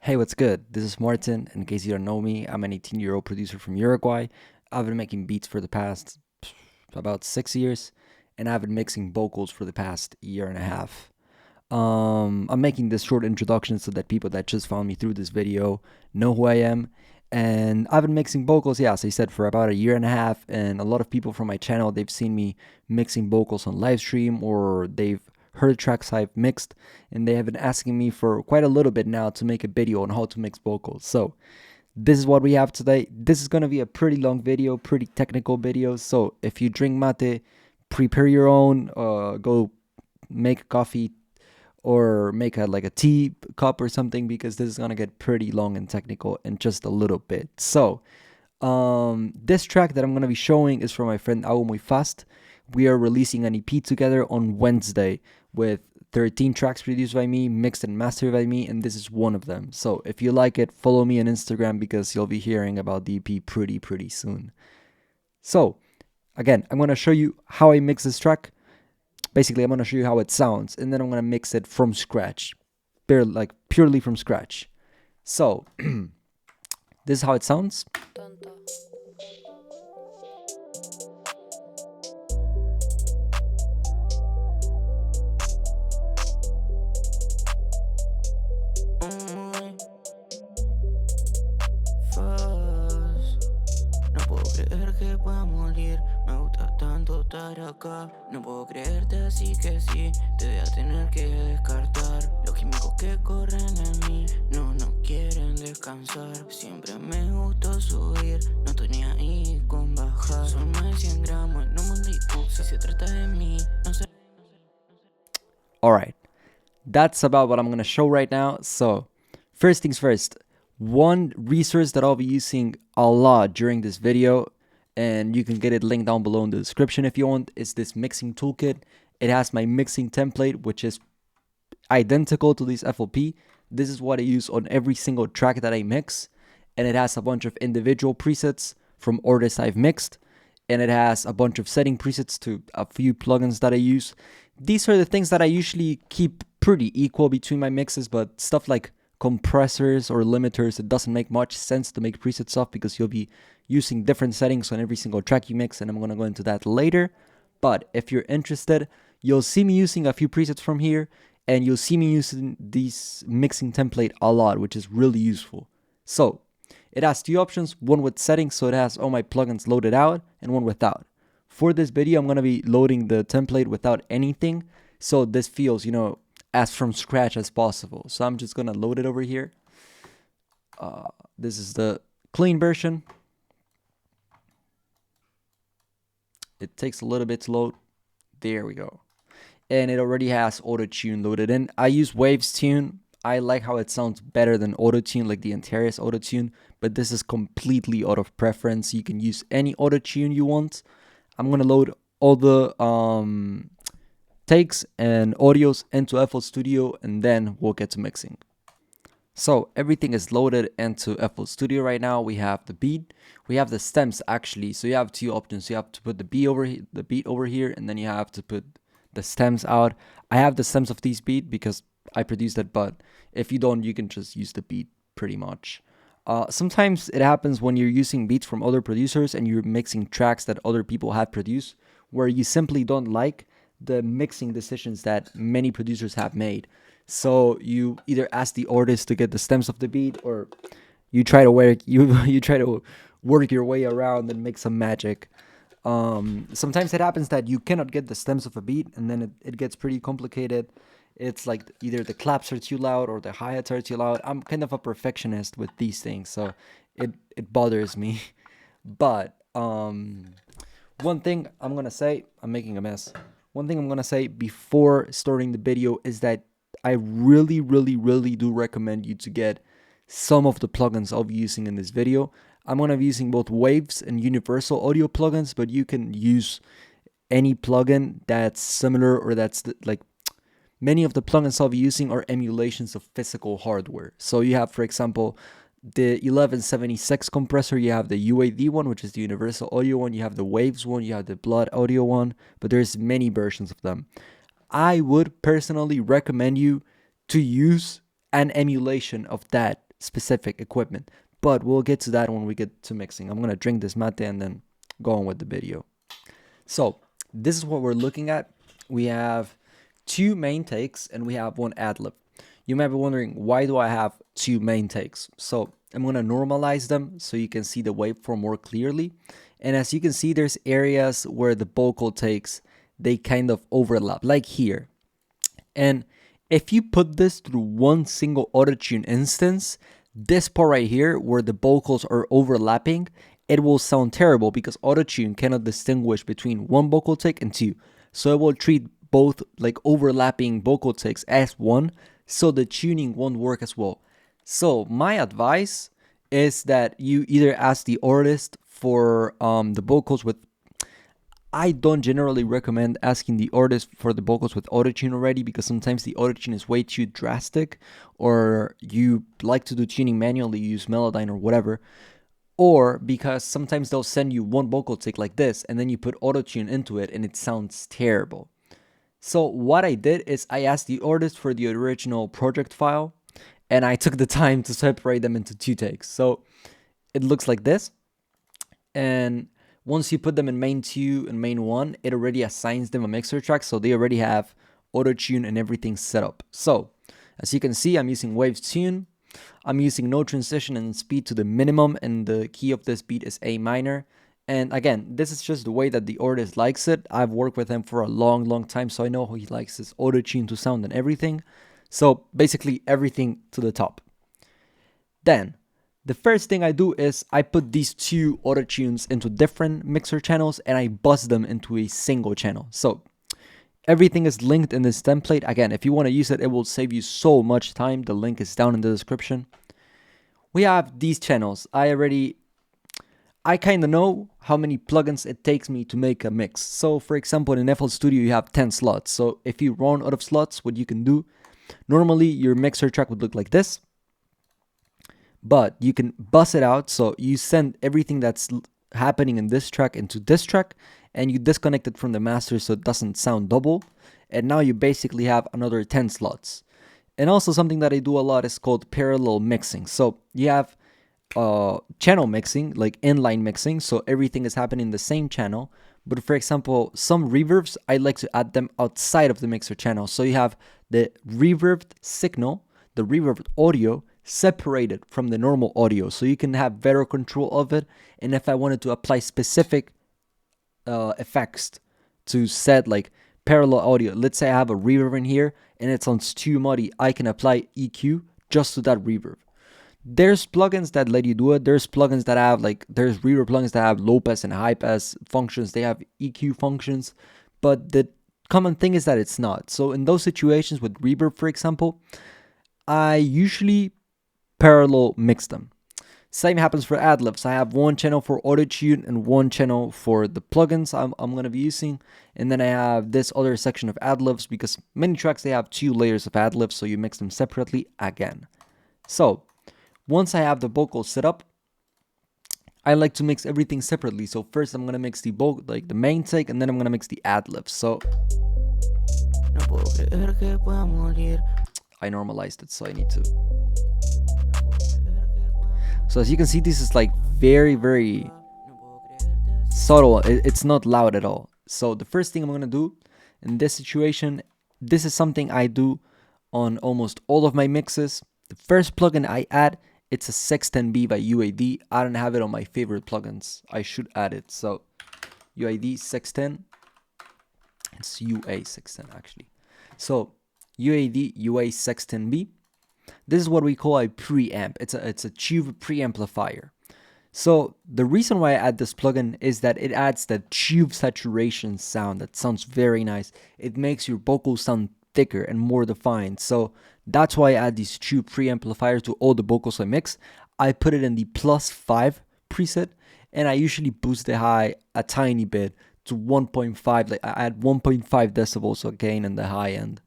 Hey, what's good? This is Martin. In case you don't know me, I'm an 18-year-old producer from Uruguay. I've been making beats for the past about 6 years, and I've been mixing vocals for the past year and a half. I'm making this short introduction so that people that just found me through this video know who I am. And I've been mixing vocals, yeah, as I said, for about a year and a half. And a lot of people from my channel, they've seen me mixing vocals on live stream, or they've heard tracks I've mixed, and they have been asking me for quite a little bit now to make a video on how to mix vocals. So this is what we have today. This is going to be a pretty long video, pretty technical video. So if you drink mate, prepare your own, go make a coffee or make a tea cup or something, because this is going to get pretty long and technical in just a little bit. So this track that I'm going to be showing is from my friend Hago Muy Fast. We are releasing an EP together on Wednesday with 13 tracks produced by me, mixed and mastered by me, and this is one of them. So if you like it, follow me on Instagram, because you'll be hearing about the EP pretty soon. So again, I'm going to show you how I mix this track. Basically, I'm going to show you how it sounds, and then I'm going to mix it from scratch, purely from scratch. So this is how it sounds. No puedo creer que pueda morir. Me gusta tanto estar acá. No puedo creerte, así que sí, te voy a tener que descartar. Los químicos que corren en mí no quieren descansar. Siempre me gustó subir, no estoy ni ahí con bajar. Son más de 100 gramos en un mundo IQ. Si se trata de mí, no sé. Alright, that's about what I'm going to show right now. So first things first, one resource that I'll be using a lot during this video, and you can get it linked down below in the description if you want, is this mixing toolkit. It has my mixing template, which is identical to this FLP. This is what I use on every single track that I mix, and it has a bunch of individual presets from artists I've mixed, and it has a bunch of setting presets to a few plugins that I use. These are the things that I usually keep pretty equal between my mixes, but stuff like compressors or limiters, it doesn't make much sense to make presets of, because you'll be using different settings on every single track you mix, and I'm going to go into that later. But if you're interested, you'll see me using a few presets from here, and you'll see me using this mixing template a lot, which is really useful. So it has two options, one with settings, so it has all my plugins loaded out, and one without. For this video, I'm going to be loading the template without anything, so this feels, as from scratch as possible. So I'm just going to load it over here. This is the clean version. It takes a little bit to load. There we go. And it already has auto-tune loaded in. I use Waves Tune. I like how it sounds better than auto-tune, like the Antares auto-tune, but this is completely out of preference. You can use any auto-tune you want. I'm going to load all the takes and audios into FL Studio, and then we'll get to mixing. So everything is loaded into FL Studio right now. We have the beat, we have the stems actually. So you have two options. You have to put the beat over here, and then you have to put the stems out. I have the stems of these beat because I produced it, but if you don't, you can just use the beat pretty much. Sometimes it happens when you're using beats from other producers and you're mixing tracks that other people have produced, where you simply don't like the mixing decisions that many producers have made. So you either ask the artist to get the stems of the beat, or you try to work your way around and make some magic. Sometimes it happens that you cannot get the stems of a beat, and then it gets pretty complicated. It's like either the claps are too loud or the hi-hats are too loud. I'm kind of a perfectionist with these things, so it bothers me. But one thing I'm gonna say, I'm making a mess. One thing I'm gonna say before starting the video is that I really do recommend you to get some of the plugins I'll be using in this video. I'm gonna be using both Waves and Universal Audio plugins, but you can use any plugin that's similar, or that's many of the plugins I'll be using are emulations of physical hardware. So you have, for example, the 1176 compressor, you have the UAD one, which is the Universal Audio one, you have the Waves one, you have the Blood Audio one, but there's many versions of them. I would personally recommend you to use an emulation of that specific equipment. But we'll get to that when we get to mixing. I'm gonna drink this mate and then go on with the video. So this is what we're looking at. We have 2 main takes and we have 1 ad-lib. You might be wondering, why do I have 2 main takes? So I'm gonna normalize them so you can see the waveform more clearly. And as you can see, there's areas where the vocal takes, they kind of overlap, like here. And if you put this through one single autotune instance, this part right here where the vocals are overlapping, it will sound terrible because autotune cannot distinguish between 1 vocal take and 2. So it will treat both like overlapping vocal takes as one, so the tuning won't work as well. So my advice is that you either ask the artist for the vocals with... I don't generally recommend asking the artist for the vocals with autotune already, because sometimes the autotune is way too drastic, or you like to do tuning manually, use Melodyne or whatever, or because sometimes they'll send you 1 vocal take like this and then you put autotune into it and it sounds terrible. So what I did is I asked the artist for the original project file and I took the time to separate them into 2 takes. So it looks like this, and once you put them in main 2 and main 1, it already assigns them a mixer track, so they already have autotune and everything set up. So as you can see, I'm using Waves Tune. I'm using no transition and speed to the minimum, and the key of this beat is A minor. And again, this is just the way that the artist likes it. I've worked with him for a long time, so I know how he likes his autotune to sound and everything. So basically everything to the top. Then the first thing I do is I put these 2 autotunes into different mixer channels and I bus them into a single channel. So everything is linked in this template. Again, if you want to use it, it will save you so much time. The link is down in the description. We have these channels. I kind of know how many plugins it takes me to make a mix. So for example, in FL Studio, you have 10 slots. So if you run out of slots, what you can do, normally your mixer track would look like this, but you can bus it out. So you send everything that's happening in this track into this track, and you disconnect it from the master so it doesn't sound double. And now you basically have another 10 slots. And also something that I do a lot is called parallel mixing. So you have channel mixing, like inline mixing, so everything is happening in the same channel. But for example, some reverbs, I like to add them outside of the mixer channel. So you have the reverbed signal, the reverbed audio, separated from the normal audio, so you can have better control of it. And if I wanted to apply specific effects to set like parallel audio, let's say I have a reverb in here and it sounds too muddy, I can apply EQ just to that reverb. There's plugins that let you do it. There's plugins that have there's reverb plugins that have low pass and high pass functions. They have EQ functions, but the common thing is that it's not. So in those situations with reverb, for example, I usually parallel mix them. Same happens for ad-libs. I have 1 channel for autotune and 1 channel for the plugins I'm going to be using. And then I have this other section of ad-libs, because many tracks, they have 2 layers of ad-libs, so you mix them separately again. So once I have the vocals set up, I like to mix everything separately. So first I'm going to mix the main take, and then I'm going to mix the ad-libs. So I normalized it, so I need to... So as you can see, this is like very subtle. It's not loud at all. So the first thing I'm going to do in this situation, this is something I do on almost all of my mixes. The first plugin I add, it's a Sexten-B by UAD. I don't have it on my favorite plugins. I should add it. So UAD Sexten. It's UA Sexten actually. So UAD UA Sexten-B. This is what we call a preamp. It's a tube preamplifier. So the reason why I add this plugin is that it adds that tube saturation sound that sounds very nice. It makes your vocals sound thicker and more defined. So that's why I add this tube preamplifier to all the vocals I mix. I put it in the +5 preset, and I usually boost the high a tiny bit to 1.5. Like I add 1.5 decibels of gain in the high end.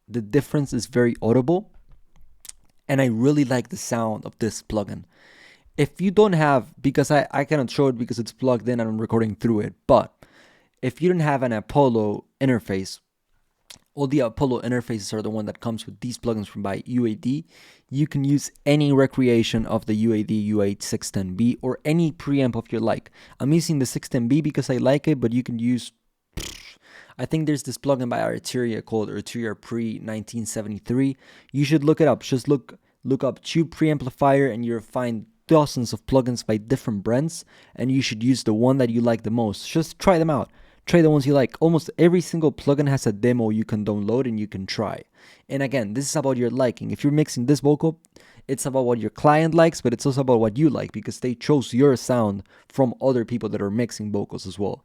The difference is very audible, and I really like the sound of this plugin. If you don't have, because I cannot show it because it's plugged in and I'm recording through it, but if you don't have an Apollo interface, all the Apollo interfaces are the one that comes with these plugins from by UAD. You can use any recreation of the UAD U8610B or any preamp of your like. I'm using the 610B because I like it, but you can use, I think there's this plugin by Arteria called Arteria Pre 1973. You should look it up. Just look up Tube Preamplifier and you'll find dozens of plugins by different brands, and you should use the one that you like the most. Just try them out. Try the ones you like. Almost every single plugin has a demo you can download and you can try. And again, this is about your liking. If you're mixing this vocal, it's about what your client likes, but it's also about what you like because they chose your sound from other people that are mixing vocals as well.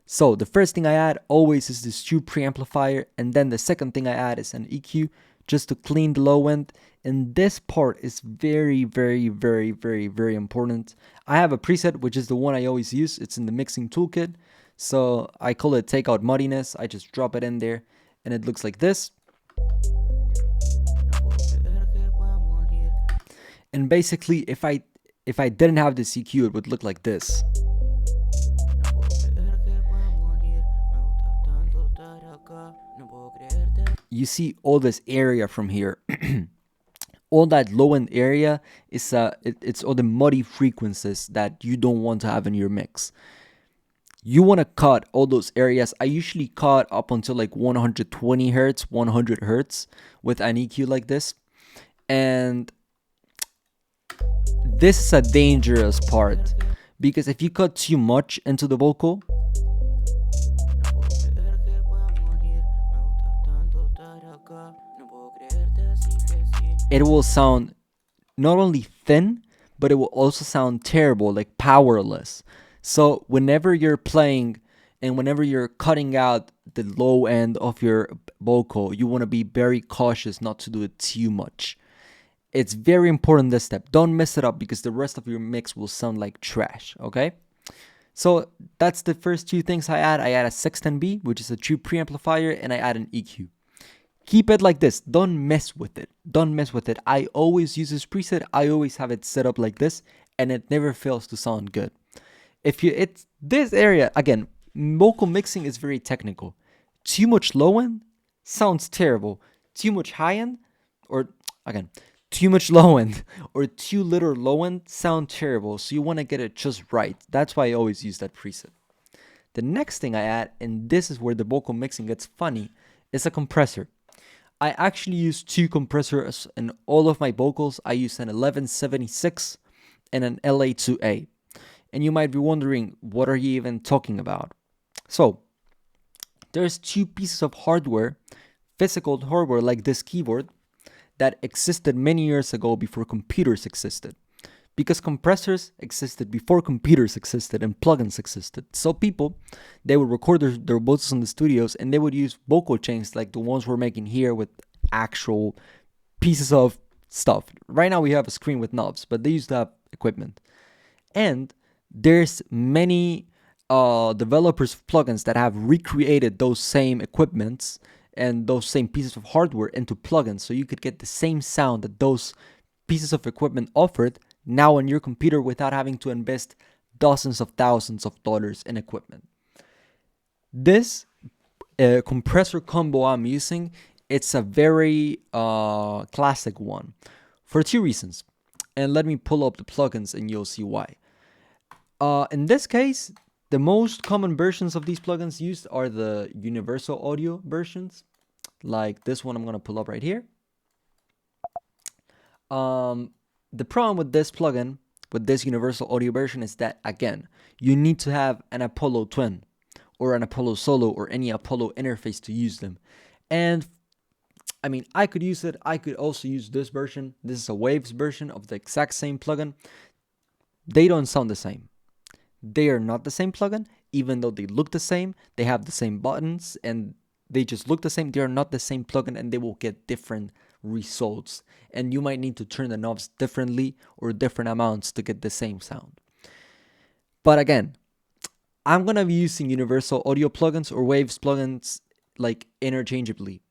So the first thing I add always is this tube preamplifier, and then the second thing I add is an EQ just to clean the low end. And this part is very, very, very, very, very important. I have a preset, which is the one I always use. It's in the mixing toolkit. So I call it take out muddiness. I just drop it in there and it looks like this. And basically if I didn't have this EQ, it would look like this. You see all this area from here. All that low end area is it's all the muddy frequencies that you don't want to have in your mix. You want to cut all those areas. I usually cut up until like 120 hertz, 100 hertz with an EQ like this. And this is a dangerous part because if you cut too much into the vocal, it will sound not only thin, but it will also sound terrible, like powerless. So whenever you're playing and whenever you're cutting out the low end of your vocal, you want to be very cautious not to do it too much. It's very important, this step. Don't mess it up because the rest of your mix will sound like trash, okay? So that's the first two things I add. I add a 610B, which is a tube preamplifier, and I add an EQ. Keep it like this. Don't mess with it. Don't mess with it. I always use this preset. I always have it set up like this, and it never fails to sound good. It's this area, again, vocal mixing is very technical. Too much low end sounds terrible. Too much high end, or again, too much low end or too little low end sound terrible. So you want to get it just right. That's why I always use that preset. The next thing I add, and this is where the vocal mixing gets funny, is a compressor. I actually use two compressors in all of my vocals. I use an 1176 and an LA2A. And you might be wondering, what are you even talking about? So, there's two pieces of hardware, physical hardware like this keyboard, that existed many years ago before computers existed. Because compressors existed before computers existed and plugins existed. So people, they would record their vocals in the studios and they would use vocal chains like the ones we're making here with actual pieces of stuff. Right now we have a screen with knobs, but they used to have equipment. And there's many developers of plugins that have recreated those same equipments and those same pieces of hardware into plugins, so you could get the same sound that those pieces of equipment offered now on your computer without having to invest dozens of thousands of dollars in equipment. This compressor combo I'm using, it's a very classic one for two reasons. And let me pull up the plugins and you'll see why. In this case, the most common versions of these plugins used are the universal audio versions, like this one I'm going to pull up right here. The problem with this plugin, with this universal audio version, is that, again, you need to have an Apollo Twin or an Apollo Solo or any Apollo interface to use them. And I mean, I could use it. I could also use this version. This is a Waves version of the exact same plugin. They don't sound the same. They are not the same plugin, even though they look the same. They have the same buttons and they just look the same. They are not the same plugin and they will get different results. And you might need to turn the knobs differently or different amounts to get the same sound. But again, I'm going to be using universal audio plugins or Waves plugins like interchangeably.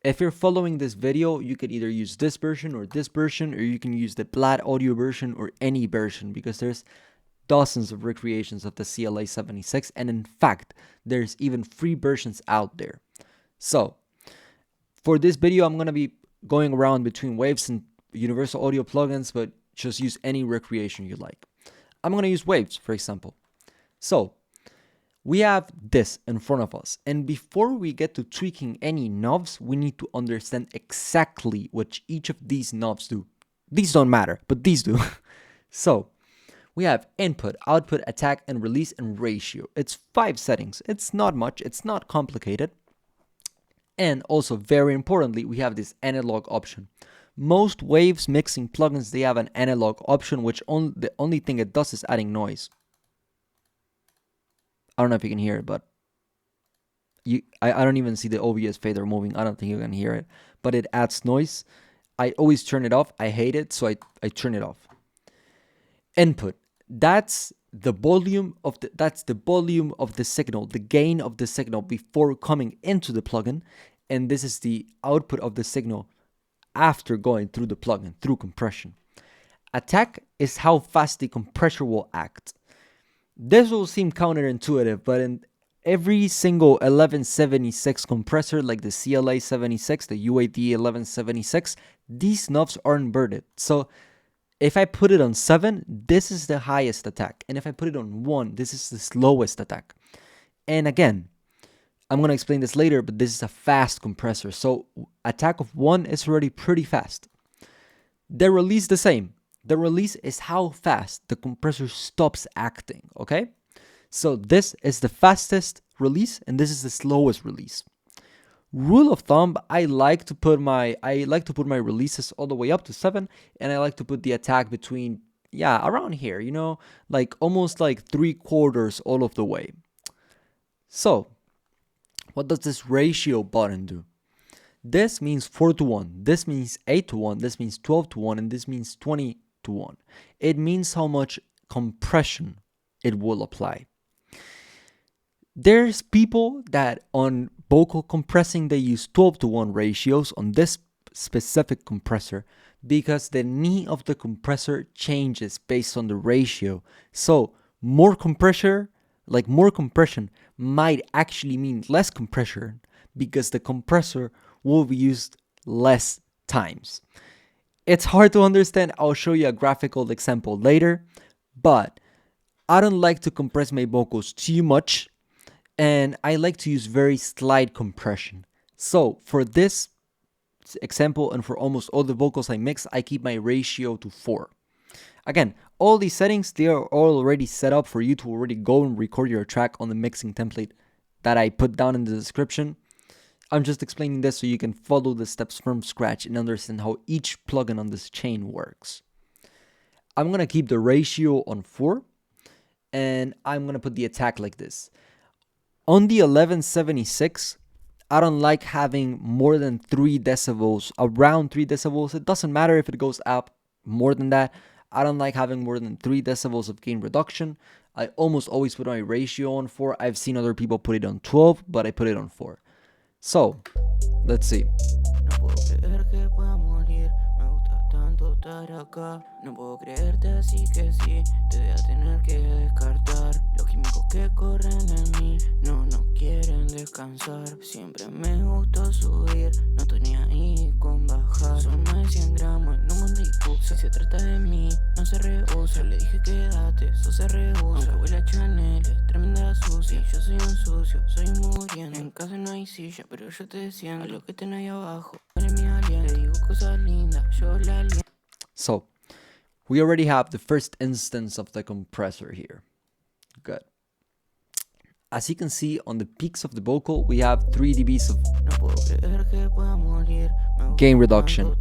if you're following this video, you could either use this version, or you can use the Plaid audio version or any version, because there's dozens of recreations of the CLA 76, and in fact, there's even free versions out there. So, for this video, I'm going to be going around between Waves and Universal Audio plugins, but just use any recreation you like. I'm going to use Waves, for example. So, we have this in front of us, and before we get to tweaking any knobs, we need to understand exactly what each of these knobs do. These don't matter, but these do. So, we have input, output, attack, and release, and ratio. It's 5 settings. It's not much. It's not complicated. And also, very importantly, we have this analog option. Most Waves mixing plugins, they have an analog option, which the only thing it does is adding noise. I don't know if you can hear it, but I don't even see the OBS fader moving. I don't think you can hear it, but it adds noise. I always turn it off. I hate it, so I turn it off. Input. That's the volume of the signal, the gain of the signal before coming into the plugin, and this is the output of the signal after going through the plugin, through compression. Attack is how fast the compressor will act. This will seem counterintuitive, but in every single 1176 compressor, like the CLA 76, the UAD 1176, these knobs are inverted. So if I put it on 7, this is the highest attack. And if I put it on 1, this is the slowest attack. And again, I'm going to explain this later, but this is a fast compressor. So attack of 1 is already pretty fast. The release the same. The release is how fast the compressor stops acting, okay? So this is the fastest release, and this is the slowest release. Rule of thumb, I like to put my releases all the way up to 7, and I like to put the attack between, around here, like almost like 3/4 all of the way. So, what does this ratio button do? This means 4:1, this means 8:1, this means 12:1, and this means 20:1. It means how much compression it will apply. There's people that on vocal compressing, they use 12:1 ratios on this specific compressor because the knee of the compressor changes based on the ratio. So more compression might actually mean less compression because the compressor will be used less times. It's hard to understand. I'll show you a graphical example later, but I don't like to compress my vocals too much, and I like to use very slight compression. So for this example and for almost all the vocals I mix, I keep my ratio to 4. Again, all these settings, they are all already set up for you to already go and record your track on the mixing template that I put down in the description. I'm just explaining this so you can follow the steps from scratch and understand how each plugin on this chain works. I'm going to keep the ratio on 4, and I'm going to put the attack like this. On the 1176, I don't like having more than 3 decibels, around 3 decibels. It doesn't matter if it goes up more than that. I don't like having more than 3 decibels of gain reduction. I almost always put my ratio on 4. I've seen other people put it on 12, but I put it on 4. So, let's see. No puedo creerte así que sí, te voy a tener que descartar. Los químicos que corren en mí no quieren descansar. Siempre me gustó subir, no estoy ni ahí con bajar. Son más de 100 gramos en un Mondicu. Si se trata de mí, no se rehúsa. Le dije quédate, eso se rehúsa. Aunque huele a Chanel, es tremenda sucia. Yo soy un sucio, soy un muriendo. En casa no hay silla, pero yo te siento. A lo que estén ahí abajo, huele mi aliento. Le digo cosas lindas, yo la aliento. So, we already have the first instance of the compressor here. Good. As you can see on the peaks of the vocal, we have 3 dBs of gain reduction.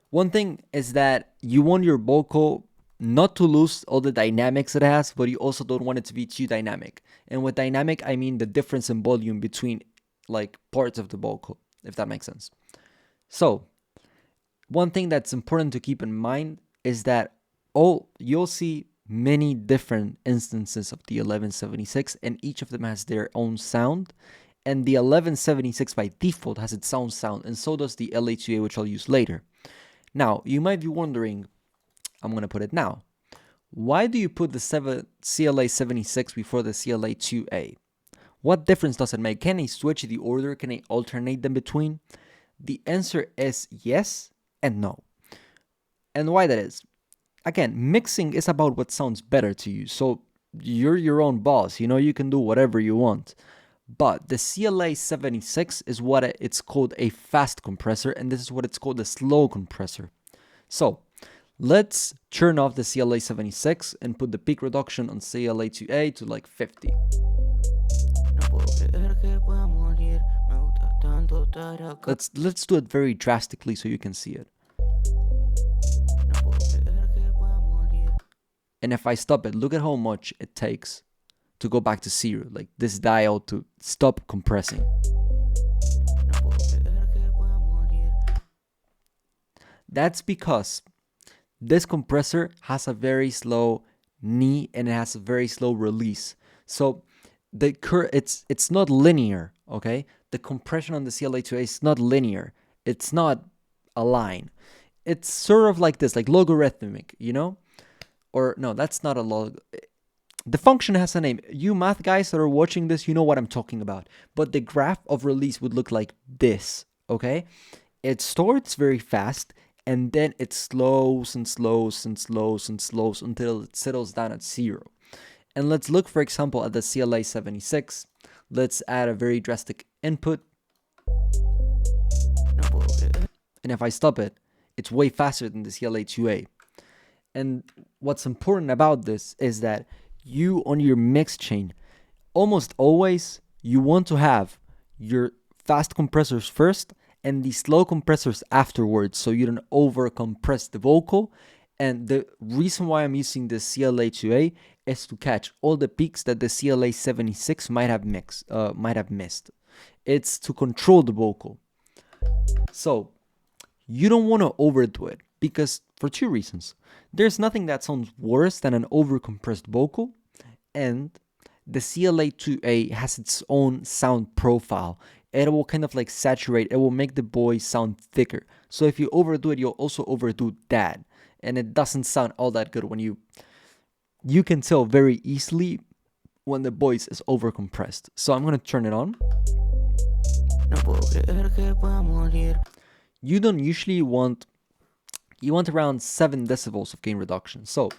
One thing is that you want your vocal not to lose all the dynamics it has, but you also don't want it to be too dynamic. And with dynamic, I mean the difference in volume between like parts of the vocal, if that makes sense. So, one thing that's important to keep in mind is that you'll see many different instances of the 1176, and each of them has their own sound, And the 1176 by default has its own sound, and so does the LA2A, which I'll use later. Now, you might be wondering, I'm going to put it now. Why do you put the CLA76 before the CLA2A? What difference does it make? Can I switch the order? Can I alternate them between? The answer is yes and no. And why that is? Again, mixing is about what sounds better to you. So you're your own boss. You can do whatever you want. But the CLA76 is what it's called a fast compressor, and this is what it's called a slow compressor. So let's turn off the CLA76 and put the peak reduction on CLA2A to like 50. Let's do it very drastically so you can see it. And if I stop it, look at how much it takes to go back to zero, like this dial to stop compressing. That's because this compressor has a very slow knee and it has a very slow release. So the it's not linear, okay? The compression on the CLA2A is not linear. It's not a line. It's sort of like this, like logarithmic, Or no, that's not a log. The function has a name. You math guys that are watching this, you know what I'm talking about. But the graph of release would look like this, okay? It starts very fast, and then it slows and slows and slows and slows until it settles down at zero. And let's look, for example, at the CLA76. Let's add a very drastic input. And if I stop it, it's way faster than the CLA2A. And what's important about this is that you, on your mix chain, almost always you want to have your fast compressors first and the slow compressors afterwards, so you don't over compress the vocal. And the reason why I'm using the CLA2A is to catch all the peaks that the CLA76 might have missed. It's to control the vocal. So you don't want to overdo it, because for two reasons. There's nothing that sounds worse than an overcompressed vocal, and the CLA2A has its own sound profile. It will kind of like saturate, it will make the voice sound thicker. So if you overdo it, you'll also overdo that. And it doesn't sound all that good when you can tell very easily when the voice is overcompressed. So I'm going to turn it on. You don't usually want, you want around 7 decibels of gain reduction. So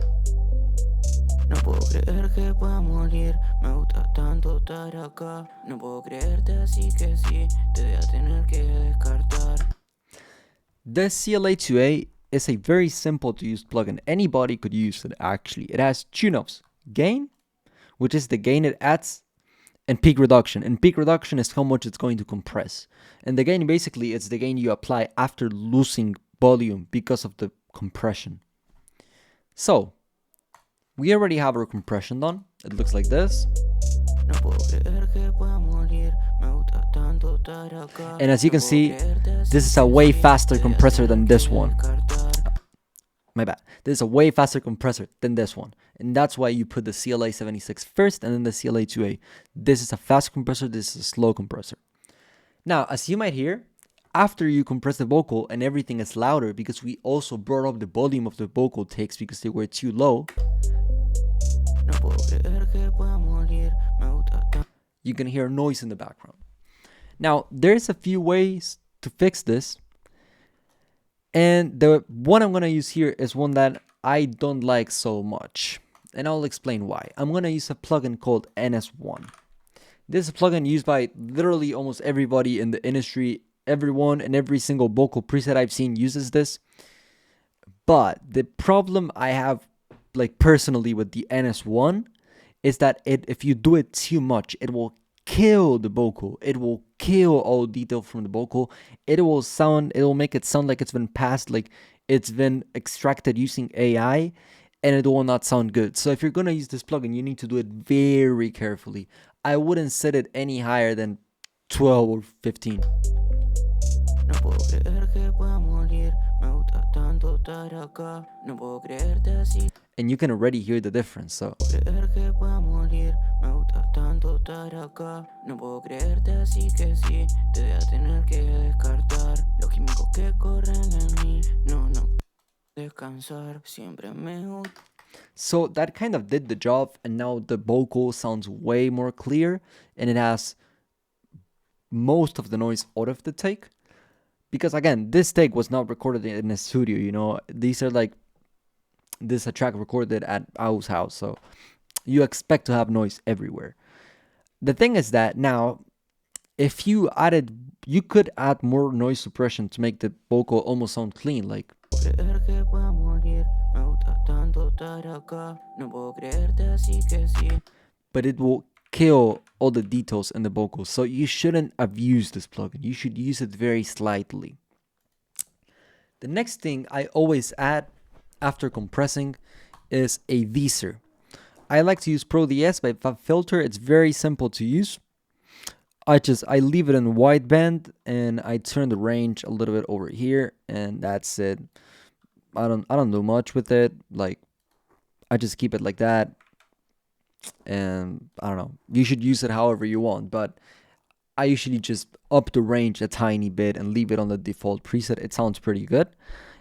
No puedo creer que pueda morir. Me gusta tanto estar acá. No puedo creerte, así que sí, te voy a tener que descartar. the CLA2A is a very simple to use plugin. Anybody could use it actually. It has two knobs: gain, which is the gain it adds, and peak reduction. And peak reduction is how much it's going to compress. And the gain, basically, it's the gain you apply after losing volume because of the compression. So we already have our compression done. It looks like this. And as you can see, this is a way faster compressor than this one. My bad. This is a way faster compressor than this one. And that's why you put the CLA76 first and then the CLA2A. This is a fast compressor, this is a slow compressor. Now, as you might hear, after you compress the vocal and everything is louder, because we also brought up the volume of the vocal takes because they were too low, you can hear noise in the background. Now, there's a few ways to fix this. And the one I'm going to use here is one that I don't like so much. And I'll explain why. I'm going to use a plugin called NS1. This is a plugin used by literally almost everybody in the industry. Everyone and every single vocal preset I've seen uses this. But the problem I have, like personally, with the NS1 is that if you do it too much, it will kill the vocal. It will kill all detail from the vocal. It will make it sound like it's been passed, like it's been extracted using AI, and it will not sound good. So if you're gonna use this plugin, you need to do it very carefully. I wouldn't set it any higher than 12 or 15. and you can already hear the difference. So Creer que pueda morir, me gusta tanto estar acá. No puedo creerte así que sí, te voy a tener que descartar. Los químicos que corren en mí, no, no descansar, siempre me gusta. So that kind of did the job, and now the vocal sounds way more clear, and it has most of the noise out of the take. Because again, this take was not recorded in a studio, you know. These are like, this is a track recorded at Au's house, so you expect to have noise everywhere. The thing is that now, if you could add more noise suppression to make the vocal almost sound clean, like. Creer que pueda morir, me gusta tanto estar acá. No puedo creerte así que sí. But it will kill all the details in the vocals, so you shouldn't abuse this plugin. You should use it very slightly. The next thing I always add after compressing is a deesser. I like to use Pro DS, but if I filter, it's very simple to use. I leave it in wideband and I turn the range a little bit over here, and that's it. I don't do much with it. Like, I just keep it like that. And I don't know. You should use it however you want, but I usually just up the range a tiny bit and leave it on the default preset. It sounds pretty good.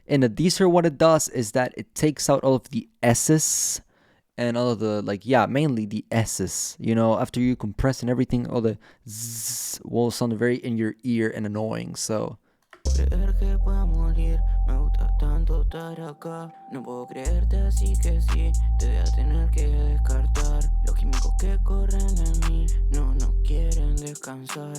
In a deezer, what it does is that it takes out all of the S's and all of the, like, yeah, mainly the S's. You know, after you compress and everything, all the Z's will sound very in your ear and annoying. So Creer que pueda morir, me gusta tanto estar acá. No puedo creerte así que sí, te voy a tener que descartar. Los químicos que corren en mí, no, no quieren descansar.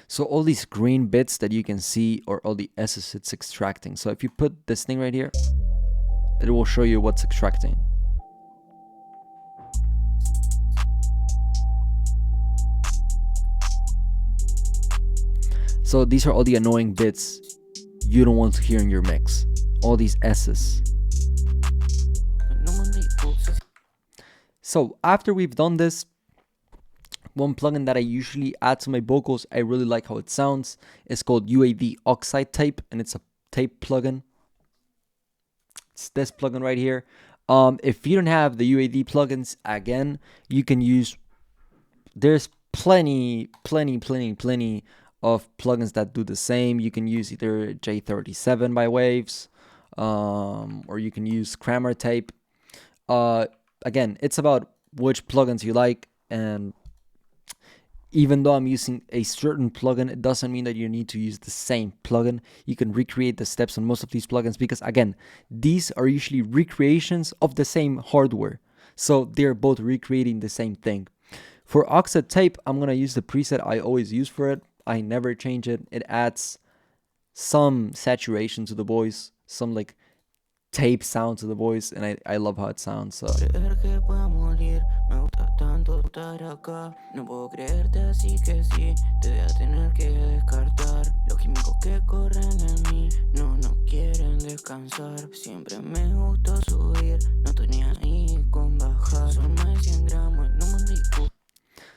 So all these green bits that you can see are all the S's it's extracting. So if you put this thing right here, it will show you what's extracting. So these are all the annoying bits you don't want to hear in your mix. All these S's. So after we've done this, one plugin that I usually add to my vocals, I really like how it sounds, is called UAD Oxide Tape, and it's a tape plugin. It's this plugin right here. If you don't have the UAD plugins, again, you can use, there's plenty of plugins that do the same. You can use either J37 by Waves, or you can use Kramer Tape. Again, it's about which plugins you like, and even though I'm using a certain plugin, it doesn't mean that you need to use the same plugin. You can recreate the steps on most of these plugins because, again, these are usually recreations of the same hardware. So they're both recreating the same thing. For Oxide Tape, I'm going to use the preset I always use for it. I never change it. It adds some saturation to the voice, some like tape sound to the voice, and I love how it sounds. So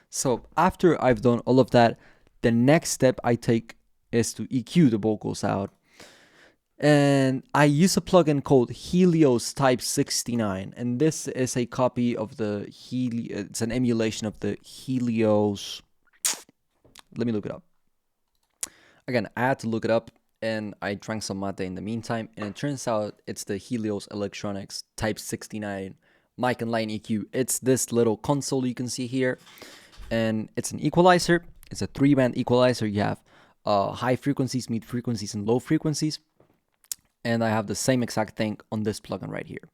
So after I've done all of that, the next step I take is to EQ the vocals out. And I use a plugin called Helios Type 69, and this is a copy of the it's an emulation of the Helios. Let me look it up. Again, I had to look it up, and I drank some mate in the meantime, and it turns out it's the Helios Electronics Type 69 mic and line EQ. It's this little console you can see here, and it's an equalizer. It's a 3-band equalizer. You have high frequencies, mid frequencies, and low frequencies. And I have the same exact thing on this plugin right here.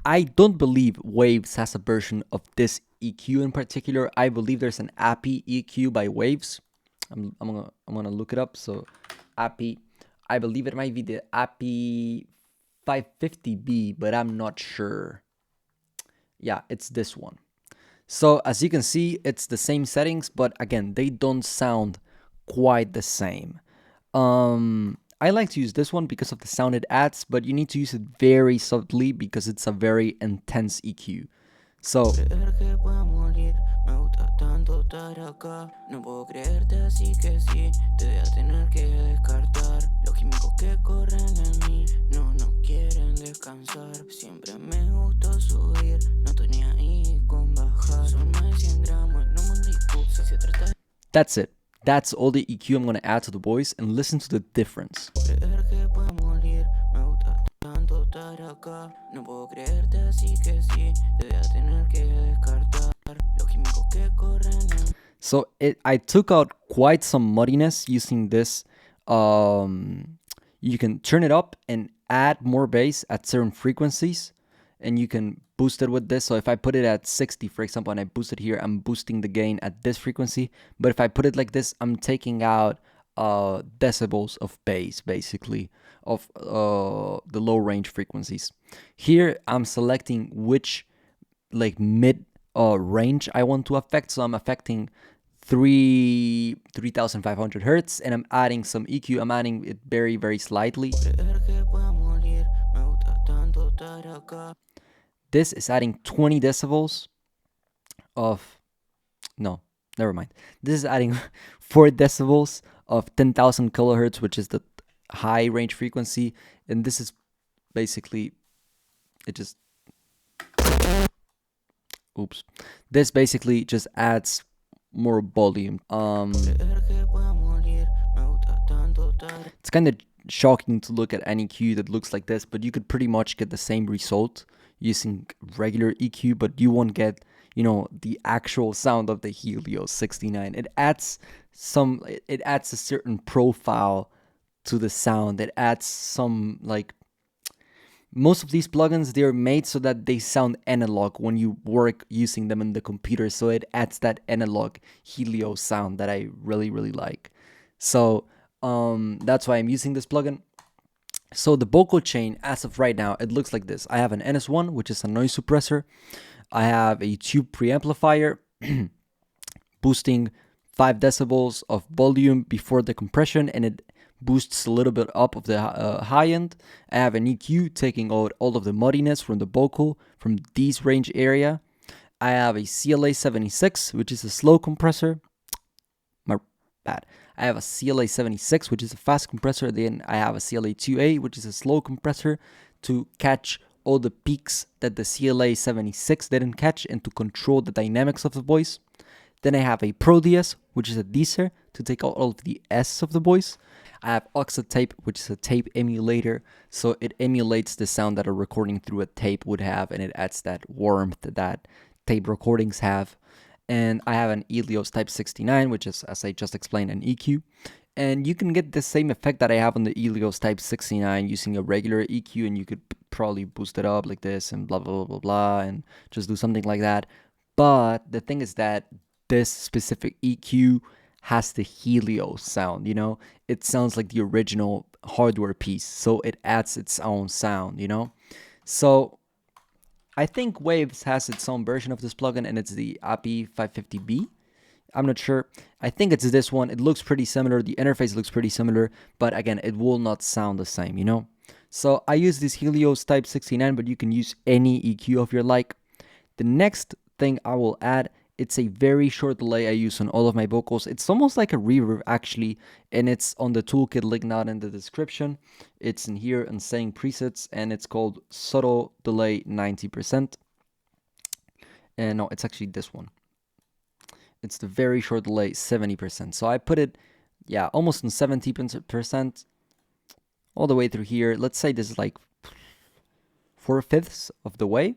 I don't believe Waves has a version of this EQ in particular. I believe there's an API EQ by Waves. I'm gonna look it up. So API, I believe it might be the API 550B, but I'm not sure. Yeah, it's this one. So as you can see, it's the same settings, but again, they don't sound quite the same. I like to use this one because of the sound it adds, but you need to use it very subtly because it's a very intense EQ. So That's it. That's all the EQ I'm going to add to the voice, and listen to the difference. Creer que podemos ir, me gusta tanto estar acá. No puedo creerte así que sí, te voy a tener que descartar los químicos que corren en. So I took out quite some muddiness using this. You can turn it up and add more bass at certain frequencies, and you can boost it with this. So if I put it at 60, for example, and I boost it here, I'm boosting the gain at this frequency. But if I put it like this, I'm taking out decibels of bass, basically, of the low range frequencies. Here, I'm selecting which like mid range I want to affect. So I'm affecting 3500 hertz, and I'm adding some EQ. I'm adding it very, very slightly. This is adding 20 decibels of, no, never mind. This is adding 4 decibels of 10,000 kilohertz, which is the high range frequency. And this is basically, it just, oops. This basically just adds more volume. It's kind of shocking to look at an EQ that looks like this, but you could pretty much get the same result using regular EQ, but you won't get, you know, the actual sound of the Helios 69. It adds a certain profile to the sound. It adds some, like, most of these plugins, they're made so that they sound analog when you work using them in the computer. So it adds that analog Helios sound that I really, really like. So that's why I'm using this plugin. So the vocal chain, as of right now, it looks like this. I have an NS1, which is a noise suppressor. I have a tube preamplifier boosting 5 decibels of volume before the compression, and it boosts a little bit up of the high end. I have an EQ taking out all of the muddiness from the vocal from this range area. I have a CLA 76, which is a slow compressor. My bad. I have a CLA 76, which is a fast compressor. Then I have a CLA 2A, which is a slow compressor to catch all the peaks that the CLA 76 didn't catch and to control the dynamics of the voice. Then I have a Pro DS, which is a deesser to take out all of the S of the voice. I have Oxotape, which is a tape emulator, so it emulates the sound that a recording through a tape would have, and it adds that warmth that tape recordings have. And I have an Helios Type 69, which is, as I just explained, an EQ. And you can get the same effect that I have on the Helios Type 69 using a regular EQ, and you could probably boost it up like this and blah, blah, blah, blah, blah, and just do something like that. But the thing is that this specific EQ has the Helios sound, you know? It sounds like the original hardware piece, so it adds its own sound, you know? So I think Waves has its own version of this plugin, and it's the API 550B. I'm not sure. I think it's this one. It looks pretty similar. The interface looks pretty similar, but again, it will not sound the same, you know? So I use this Helios Type 69, but you can use any EQ of your like. The next thing I will add, it's a very short delay I use on all of my vocals. It's almost like a reverb actually, and it's on the toolkit link out in the description. It's in here in saying presets, and it's called Subtle Delay 90%. And no, it's actually this one. It's the very short delay 70%. So I put it, yeah, almost on 70% all the way through here. Let's say this is like 4/5 of the way.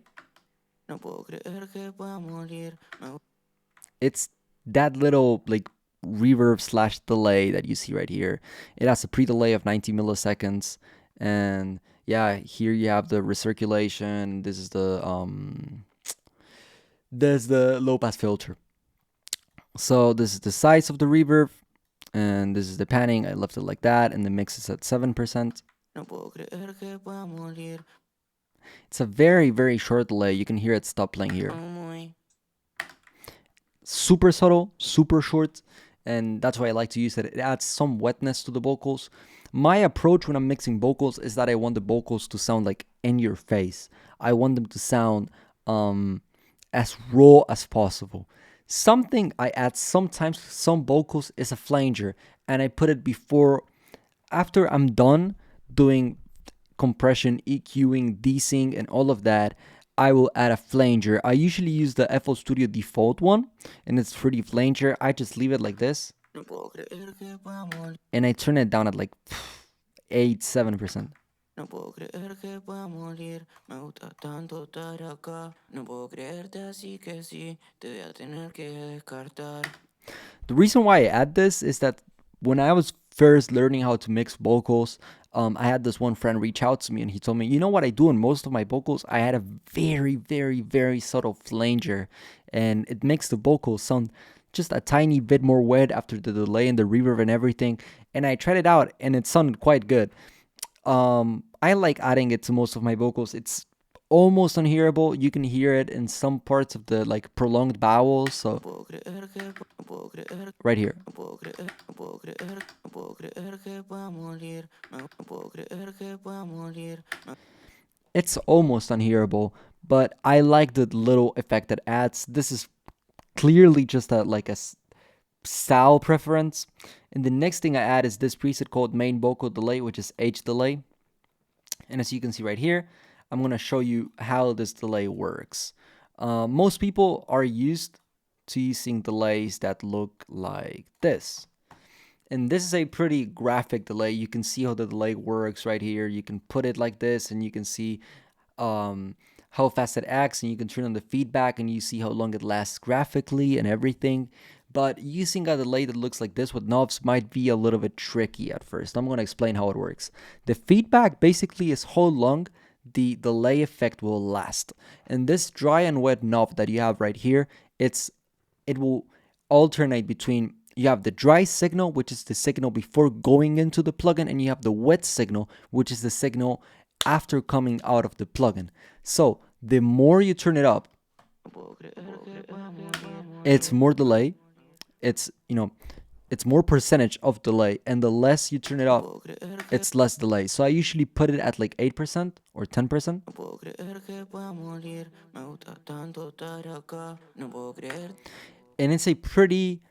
It's that little like reverb / delay that you see right here. It has a pre-delay of 90 milliseconds, and yeah, here you have the recirculation. This is the there's the low pass filter. So this is the size of the reverb, and this is the panning. I left it like that, and the mix is at 7%. It's a very, very short delay. You can hear it stop playing here. Super subtle, super short, and that's why I like to use it. It adds some wetness to the vocals. My approach when I'm mixing vocals is that I want the vocals to sound like in your face. I want them to sound as raw as possible. Something I add sometimes to some vocals is a flanger, and I put it after I'm done doing compression, EQing, desyncing, and all of that. I will add a flanger. I usually use the FL Studio default one, and it's pretty flanger. I just leave it like this, and I turn it down at like 8-7%. No puedo creer que pueda morir, me gusta tanto estar acá. No puedo creerte así que sí, te voy a tener que descartar. The reason why I add this is that when I was first learning how to mix vocals, I had this one friend reach out to me and he told me, you know what I do in most of my vocals? I had a very, very, very subtle flanger, and it makes the vocals sound just a tiny bit more wet after the delay and the reverb and everything. And I tried it out and it sounded quite good. I like adding it to most of my vocals. It's almost unhearable. You can hear it in some parts of the like prolonged vowels. So right here. It's almost unhearable, but I like the little effect that adds. This is clearly just a like a style preference. And the next thing I add is this preset called main vocal delay, which is H delay. And as you can see right here, I'm going to show you how this delay works. Most people are used to using delays that look like this. And this is a pretty graphic delay. You can see how the delay works right here. You can put it like this and you can see how fast it acts, and you can turn on the feedback and you see how long it lasts graphically and everything. But using a delay that looks like this with knobs might be a little bit tricky at first. I'm going to explain how it works. The feedback basically is how long the delay effect will last. And this dry and wet knob that you have right here, it will alternate between, you have the dry signal, which is the signal before going into the plugin, and you have the wet signal, which is the signal after coming out of the plugin. So the more you turn it up, it's more delay. It's more percentage of delay, and the less you turn it up, it's less delay. So I usually put it at like 8% or 10%. And it's a pretty,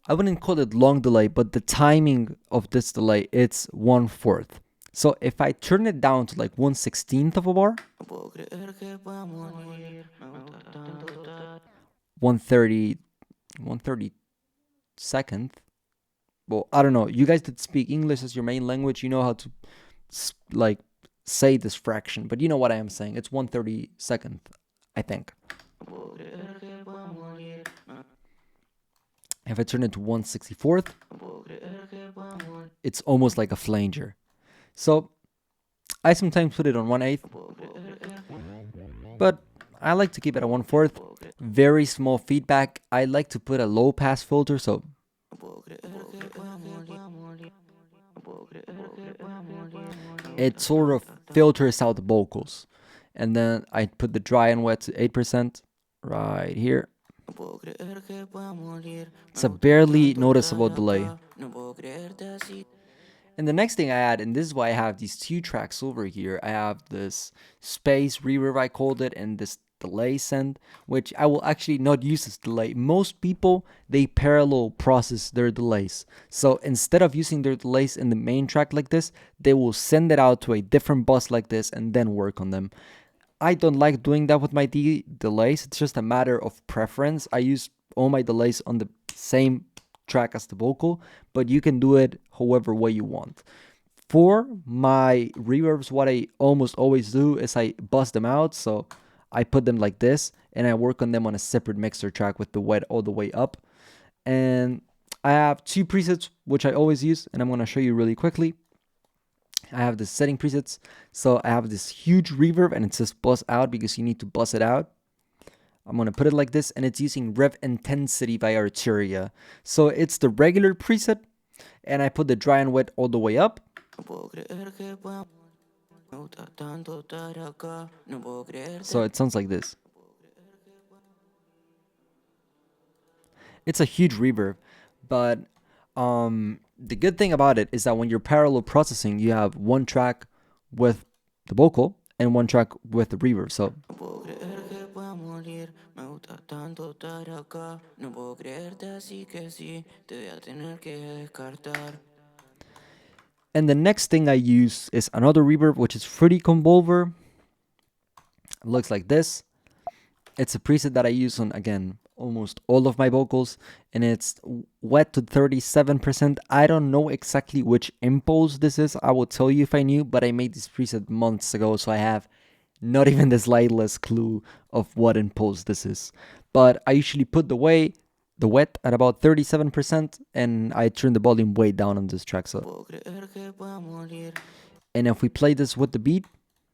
I wouldn't call it long delay, but the timing of this delay, it's 1/4. So if I turn it down to like 1/16 of a bar, 1/32nd. Well, I don't know. You guys that speak English as your main language, you know how to like say this fraction, but you know what I am saying. It's 1/32nd, I think. If I turn it to 1/64th, it's almost like a flanger. So I sometimes put it on 1/8, but I like to keep it at 1/4. Very small feedback. I like to put a low pass filter, so it sort of filters out the vocals. And then I put the dry and wet to 8% right here. It's a barely noticeable delay. And the next thing I add, and this is why I have these two tracks over here, I have this space reverb, I called it, and this delay send, which I will actually not use this delay. Most people, they parallel process their delays. So instead of using their delays in the main track like this, they will send it out to a different bus like this and then work on them. I don't like doing that with my delays. It's just a matter of preference. I use all my delays on the same track as the vocal, but you can do it however way you want. For my reverbs, what I almost always do is I bust them out. So I put them like this and I work on them on a separate mixer track with the wet all the way up. And I have two presets which I always use, and I'm going to show you really quickly. I have the setting presets. So I have this huge reverb and it says bust out because you need to bust it out. I'm going to put it like this, and it's using Rev Intensity by Arteria. So it's the regular preset, and I put the dry and wet all the way up. So it sounds like this. It's a huge reverb, but the good thing about it is that when you're parallel processing, you have one track with the vocal and one track with the reverb. So and the next thing I use is another reverb, which is Fruity Convolver. looks like this. It's a preset that I use on, again, almost all of my vocals, and it's wet to 37%. I don't know exactly which impulse this is. I will tell you if I knew, but I made this preset months ago, so I have not even the slightest clue of what impulse this is. But I usually put the wet at about 37%, and I turn the volume way down on this track. So, and if we play this with the beat,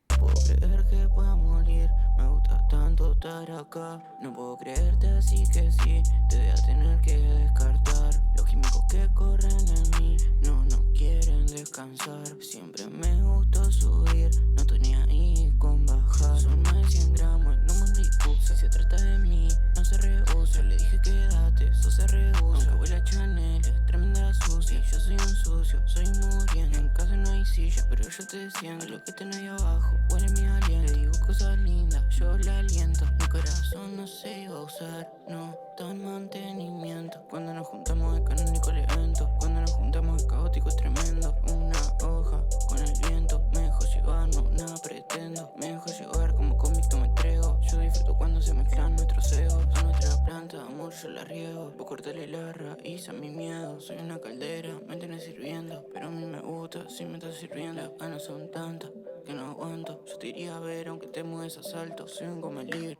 puedo creer que pueda morir. Me gusta tanto estar acá. No puedo creerte así que sí. Te voy a tener que descartar. Los químicos que corren en mí no quieren descansar. Siempre me gustó subir. No estoy ni ahí con bajar. Son más de 100 gramos, no me discuto. Si se trata de mí, no se rehúsa. Le dije quédate, eso se rehúsa. Aunque huele a Chanel, es tremenda sucia. Yo soy un sucio, soy un muriendo. En casa no hay silla, pero yo te siento. Lo que tengo ahí abajo, huele mi aliento. Le digo cosas lindas, yo la aliento. Mi corazón no se iba a usar, no, está en mantenimiento. Cuando nos juntamos es canónico el evento. Cuando nos juntamos es caótico, es tremendo. Una hoja con el viento, me dejo llevar, no, nada pretendo. Me dejo llevar como convicto me entrego. Yo disfruto cuando se mezclan nuestros egos. A nuestra planta de amor yo la riego. Vos cortale la raíz a mi miedo. Soy una caldera, me tenés sirviendo. Pero a mí me gusta si me estás sirviendo. Las ganas son tantas que no aguanto. Yo te iría a ver aunque te mueves a salto. Soy un goma libre.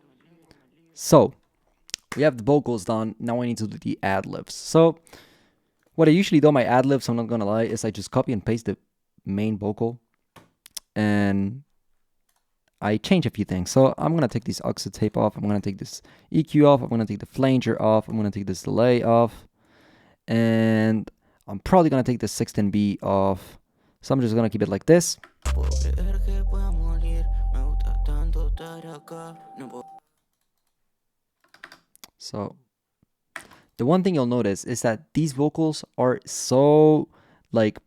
so we have the vocals done. Now I need to do the ad libs. So what I usually do on my ad libs, I'm not gonna lie, is I just copy and paste the main vocal and I change a few things. So I'm gonna take this oxide tape off. I'm gonna take this EQ off. I'm gonna take the flanger off. I'm gonna take this delay off, and I'm probably gonna take the 16B off. So I'm just gonna keep it like this. So the one thing you'll notice is that these vocals are so, like,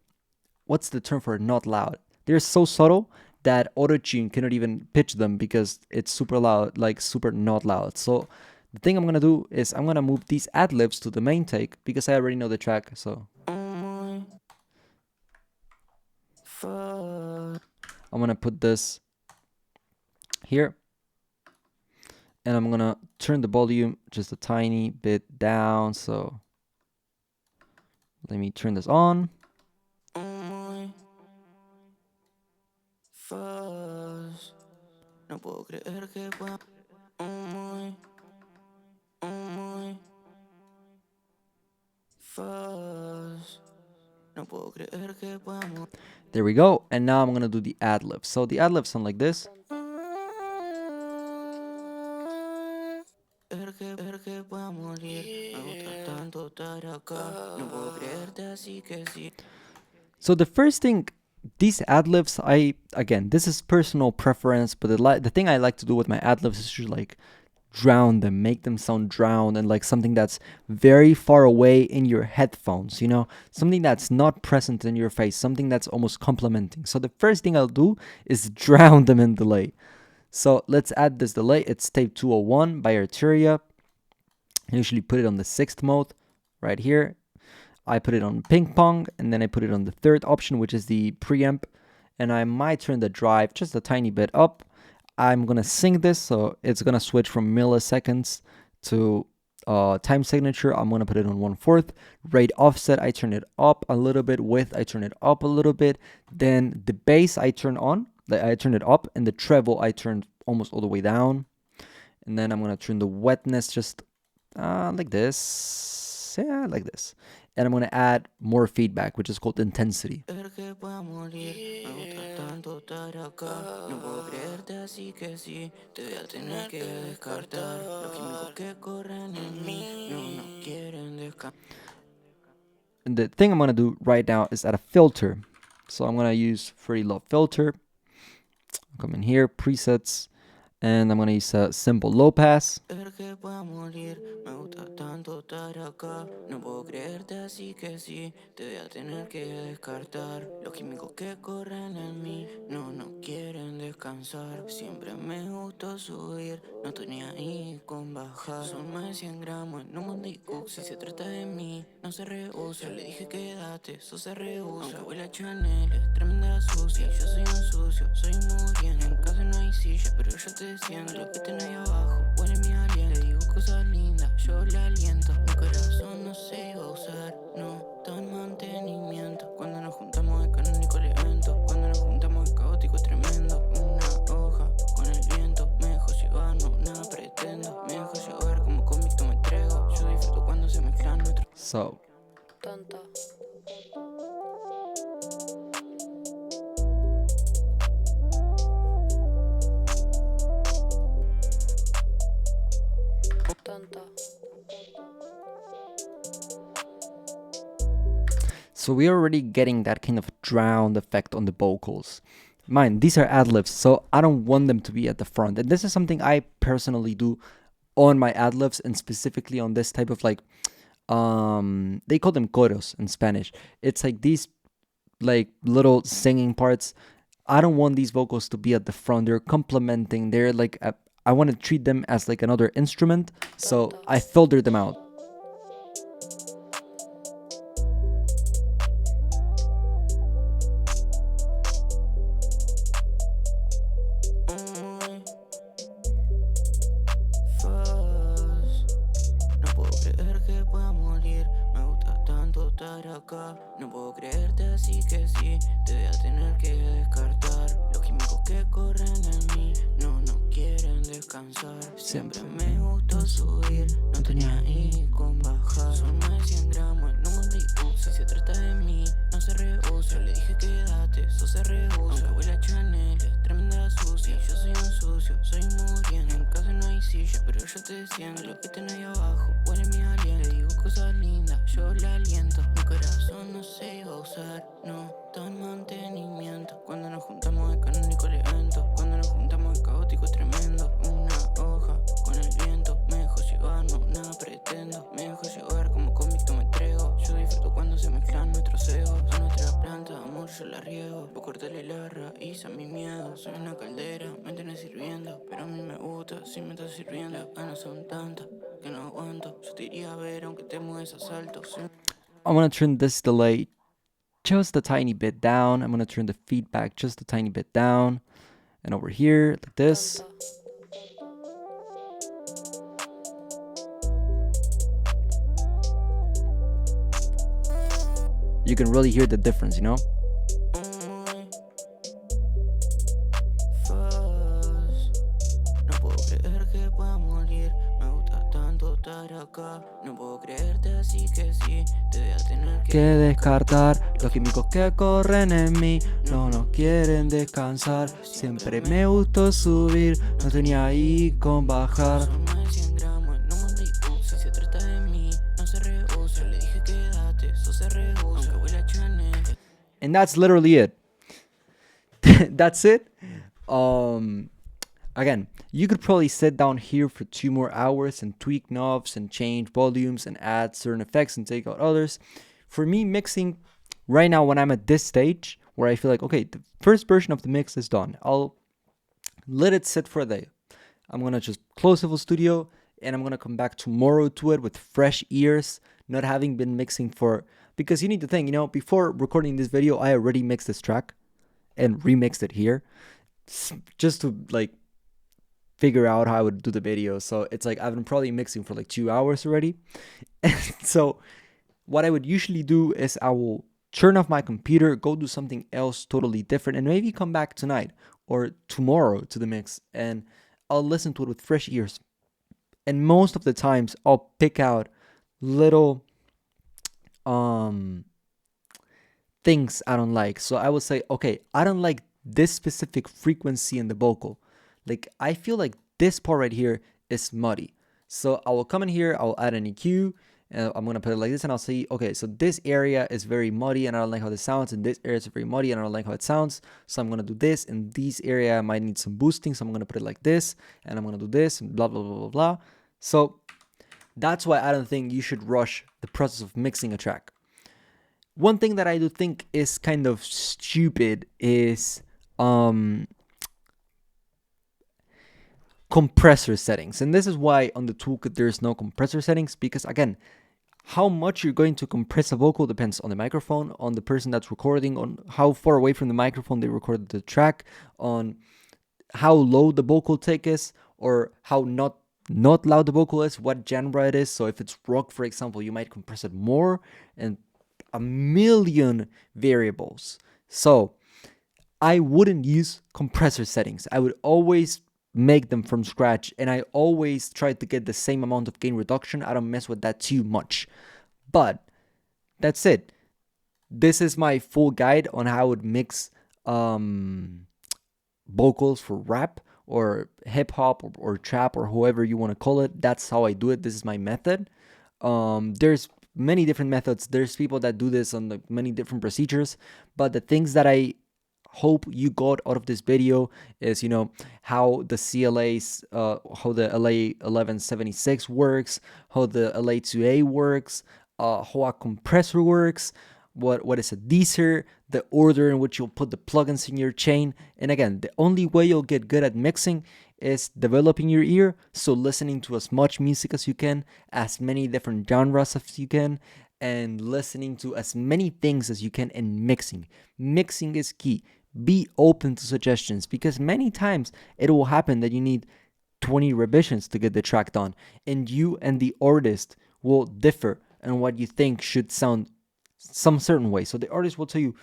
what's the term for it? Not loud. They're so subtle that autotune cannot even pitch them because it's super loud, like super not loud. So the thing I'm gonna do is I'm gonna move these ad libs to the main take because I already know the track. So I'm gonna put this here, and I'm gonna turn the volume just a tiny bit down. So let me turn this on. No puedo creer que pueda. There we go. And now I'm gonna do the ad libs. So the ad libs sound like this. So the first thing, these ad libs, again, this is personal preference, but the thing I like to do with my ad libs is to like drown them, make them sound drowned, and like something that's very far away in your headphones, you know, something that's not present in your face, something that's almost complementing. So the first thing I'll do is drown them in delay. So let's add this delay. It's tape 201 by Arteria. I usually put it on the 6th mode right here. I put it on ping pong, and then I put it on the 3rd option, which is the preamp, and I might turn the drive just a tiny bit up. I'm gonna sync this, so it's gonna switch from milliseconds to time signature. I'm gonna put it on 1/4. Rate offset, I turn it up a little bit. Width, I turn it up a little bit. Then the bass, I turn it up, and the treble, I turn almost all the way down. And then I'm gonna turn the wetness just like this, yeah, like this. And I'm gonna add more feedback, which is called intensity. And the thing I'm gonna do right now is add a filter. So I'm gonna use Fruity Love filter. Come in here, presets, and I'm gonna use a simple low pass. gustó subir, no estoy ni ahí con bajar. Son más de 100 gramos en un Monday Cook. Si se trata de mí, no se rehúsa. Yo le dije quédate, eso se rehúsa. Aunque huele a Chanel, es tremenda sucia. Yo soy un sucio, soy muy bien. En casa no hay silla, pero yo te siento. Lo que tenés ahí abajo, huele mi aliento. Le digo cosas lindas, yo le aliento. Mi corazón no se iba a usar, no, todo en mantenimiento. Cuando nos juntamos de canónico el evento. Cuando nos juntamos de caótico es tremendo. Una hoja con el viento, me dejo llevar, no, nada pretendo. Me dejo llevar como convicto me entrego. Yo disfruto cuando se mezclan nuestros. So Tonto. Tonto. So we're already getting that kind of drowned effect on the vocals. Mind, these are ad-libs, so I don't want them to be at the front. And this is something I personally do on my ad-libs, and specifically on this type of like, they call them coros in Spanish. It's like these like little singing parts. I don't want these vocals to be at the front. They're complementing. They're like, I want to treat them as like another instrument. So I filter them out. No puedo creer que pueda morir. Me gusta tanto estar acá. No puedo creerte, así que sí, te voy a tener que descartar. Los químicos que corren en mí no quieren descansar. Siempre me gustó subir, no tenía ahí con bajar. Son más de 100 gramos en un Monday Cook. Si se trata de mí, no se rehúsa. Yo le dije quédate, eso se rehúsa. Aunque huele a Chanel, es tremenda sucia. Yo soy un sucio, soy muy bien. En casa no hay silla, pero yo te siento. Lo que tenés ahí abajo, huele mi aliento. Le digo cosas lindas, yo le aliento. Mi corazón no se iba a usar, no, todo en mantenimiento. Cuando nos juntamos de canónico el evento. Cuando nos juntamos de caótico es tremendo. Una hoja con el viento, me dejo llevar, no, nada pretendo. Me dejo llevar como convicto me entrego. Yo disfruto cuando se mezclan nuestros egos. Son nuestra planta de amor, yo la riego. Por cortarle la raíz a mi miedo. Soy una caldera, me tenés sirviendo. Pero a mí me gusta, si me estás sirviendo. Las ganas son tantas que no aguanto. Yo te iría a ver aunque te mueves a saltos. I'm going to turn this delay just a tiny bit down. I'm going to turn the feedback just a tiny bit down. And over here, like this. Tonto. You can really hear the difference, you know? No puedo creer que pueda morir. Me gusta tanto estar acá. No puedo creerte, así que sí, te voy a tener Que descartar los químicos que corren en mí. No quieren descansar. Siempre me gustó subir. No tenía ahí con bajar. Son más de 100 gramos en un Monday Cook. Si se trata de mí, no se rehúsa. Le dije quédate, eso se rehúsa. Aunque huele a Chanel. And that's literally it. That's it. Again, you could probably sit down here for 2 more hours and tweak knobs and change volumes and add certain effects and take out others. For me, mixing right now, when I'm at this stage where I feel like, okay, the first version of the mix is done, I'll let it sit for a day. I'm gonna just close FL Studio and I'm gonna come back tomorrow to it with fresh ears, not having been mixing for, because you need to think, you know, before recording this video, I already mixed this track and remixed it here just to like figure out how I would do the video. So it's like I've been probably mixing for like 2 hours already. And so what I would usually do is I will turn off my computer, go do something else totally different, and maybe come back tonight or tomorrow to the mix and I'll listen to it with fresh ears. And most of the times I'll pick out little things I don't like. So I will say, okay, I don't like this specific frequency in the vocal. Like I feel like this part right here is muddy. So I will come in here, I'll add an EQ, and I'm gonna put it like this, and I'll say, okay, so this area is very muddy and I don't like how this sounds, and this area is very muddy and I don't like how it sounds. So I'm gonna do this, and this area might need some boosting, so I'm gonna put it like this, and I'm gonna do this, and blah blah blah blah blah. So that's why I don't think you should rush the process of mixing a track. One thing that I do think is kind of stupid is compressor settings. And this is why on the toolkit there's no compressor settings, because again, how much you're going to compress a vocal depends on the microphone, on the person that's recording, on how far away from the microphone they recorded the track, on how low the vocal take is, or how not loud the vocal is, what genre it is. So if it's rock, for example, you might compress it more, and a million variables. So I wouldn't use compressor settings. I would always make them from scratch, and I always try to get the same amount of gain reduction. I don't mess with that too much. But that's it. This is my full guide on how I would mix vocals for rap or hip hop or trap or whoever you want to call it. That's how I do it. This is my method. There's many different methods. There's people that do this on many different procedures, but the things that I hope you got out of this video is, how the CLAs, how the LA 1176 works, how the LA 2A works, how a compressor works, what is a deezer, the order in which you'll put the plugins in your chain. And again, the only way you'll get good at mixing is developing your ear, so listening to as much music as you can, as many different genres as you can, and listening to as many things as you can, and mixing. Mixing is key. Be open to suggestions, because many times it will happen that you need 20 revisions to get the track done, and you and the artist will differ on what you think should sound some certain way. So the artist will tell you,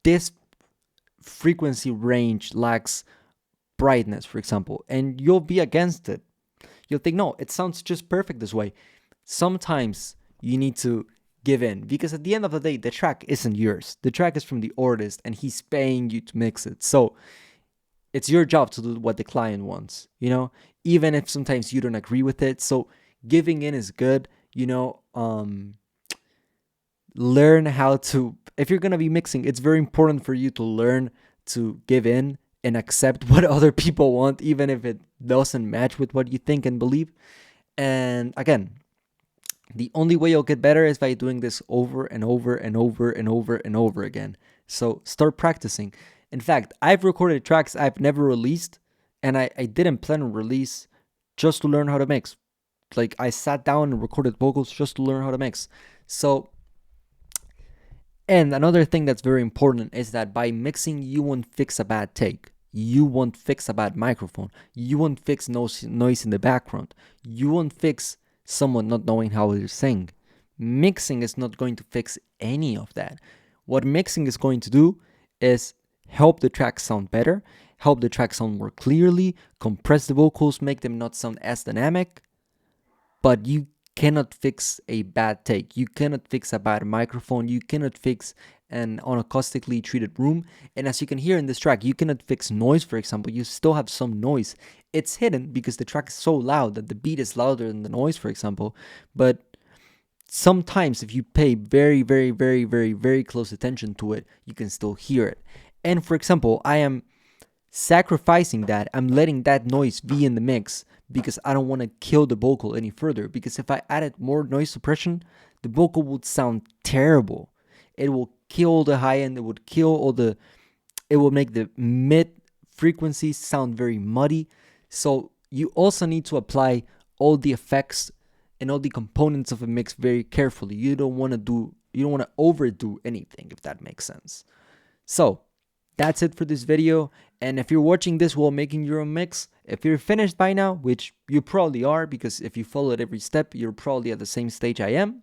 this frequency range lacks brightness, for example, and you'll be against it. You'll think, no, it sounds just perfect this way. Sometimes you need to give in, because at the end of the day, the track isn't yours. The track is from the artist, and he's paying you to mix it. So it's your job to do what the client wants, even if sometimes you don't agree with it. So giving in is good, learn how to, if you're going to be mixing, it's very important for you to learn to give in and accept what other people want, even if it doesn't match with what you think and believe. And again, the only way you'll get better is by doing this over and over and over and over and over again. So start practicing. In fact, I've recorded tracks I've never released, and I didn't plan on release, just to learn how to mix. Like, I sat down and recorded vocals just to learn how to mix. So, and another thing that's very important is that by mixing, you won't fix a bad take. You won't fix a bad microphone. You won't fix noise in the background. You won't fix someone not knowing how to sing. Mixing is not going to fix any of that. What mixing is going to do is help the track sound better, help the track sound more clearly, compress the vocals, make them not sound as dynamic. But you cannot fix a bad take. You cannot fix a bad microphone. You cannot fix an unacoustically treated room. And as you can hear in this track, you cannot fix noise, for example. You still have some noise. It's hidden because the track is so loud that the beat is louder than the noise, for example. But sometimes if you pay very, very, very, very, very close attention to it, you can still hear it. And for example, I am sacrificing that. I'm letting that noise be in the mix because I don't want to kill the vocal any further. Because if I added more noise suppression, the vocal would sound terrible. It will kill the high end. It would kill it will make the mid frequencies sound very muddy. So you also need to apply all the effects and all the components of a mix very carefully. You don't want to overdo anything, if that makes sense. So that's it for this video. And if you're watching this while making your own mix, if you're finished by now, which you probably are, because if you followed every step, you're probably at the same stage I am.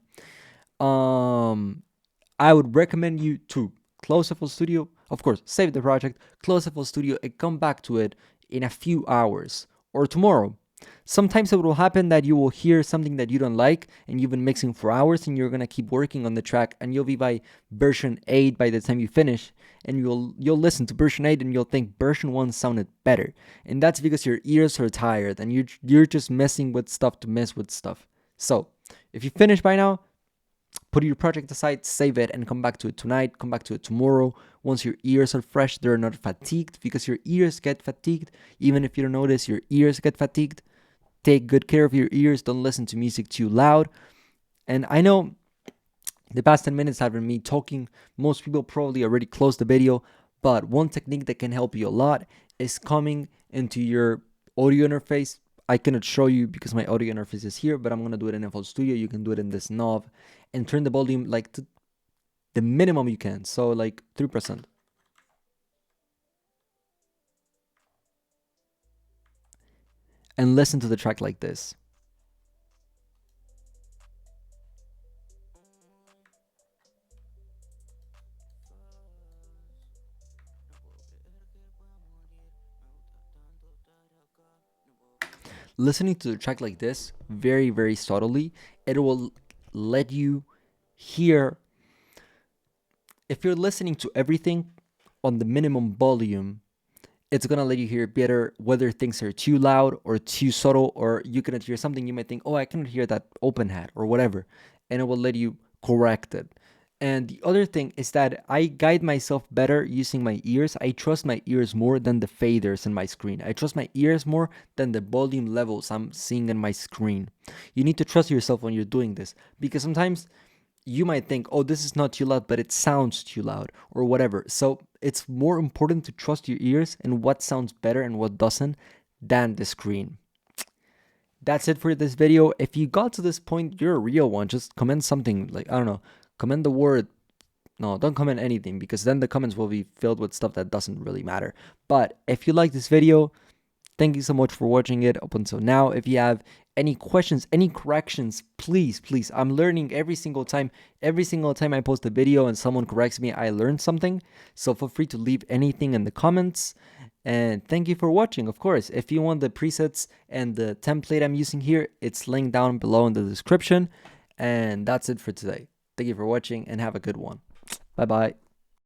I would recommend you to close FL Studio. Of course, save the project, close FL Studio, and come back to it in a few hours or tomorrow. Sometimes it will happen that you will hear something that you don't like, and you've been mixing for hours, and you're gonna keep working on the track, and you'll be by version 8 by the time you finish, and you'll listen to version 8 and you'll think version 1 sounded better. And that's because your ears are tired and you're just messing with stuff to mess with stuff. So if you finish by now, put your project aside, save it, and come back to it tonight, come back to it tomorrow. Once your ears are fresh, they're not fatigued, because your ears get fatigued. Even if you don't notice, your ears get fatigued. Take good care of your ears. Don't listen to music too loud. And I know the past 10 minutes have been me talking. Most people probably already closed the video, but one technique that can help you a lot is coming into your audio interface, I cannot show you because my audio interface is here, but I'm gonna do it in FL Studio. You can do it in this knob and turn the volume like to the minimum you can, so like 3%. And listen to the track like this. Listening to the track like this, very, very subtly, it will let you hear. If you're listening to everything on the minimum volume, it's gonna let you hear better whether things are too loud or too subtle, or you cannot hear something. You might think, oh, I cannot hear that open hat or whatever, and it will let you correct it. And the other thing is that I guide myself better using my ears. I trust my ears more than the faders in my screen. I trust my ears more than the volume levels I'm seeing in my screen. You need to trust yourself when you're doing this, because sometimes you might think, oh, this is not too loud, but it sounds too loud or whatever. So it's more important to trust your ears and what sounds better and what doesn't than the screen. That's it for this video. If you got to this point, you're a real one. Just comment something like, I don't know, comment the word. No, don't comment anything, because then the comments will be filled with stuff that doesn't really matter. But if you like this video, thank you so much for watching it up until now. If you have any questions, any corrections, please, I'm learning every single time. Every single time I post a video and someone corrects me, I learn something. So feel free to leave anything in the comments. And thank you for watching. Of course, if you want the presets and the template I'm using here, it's linked down below in the description. And that's it for today. Thank you for watching and have a good one. Bye bye.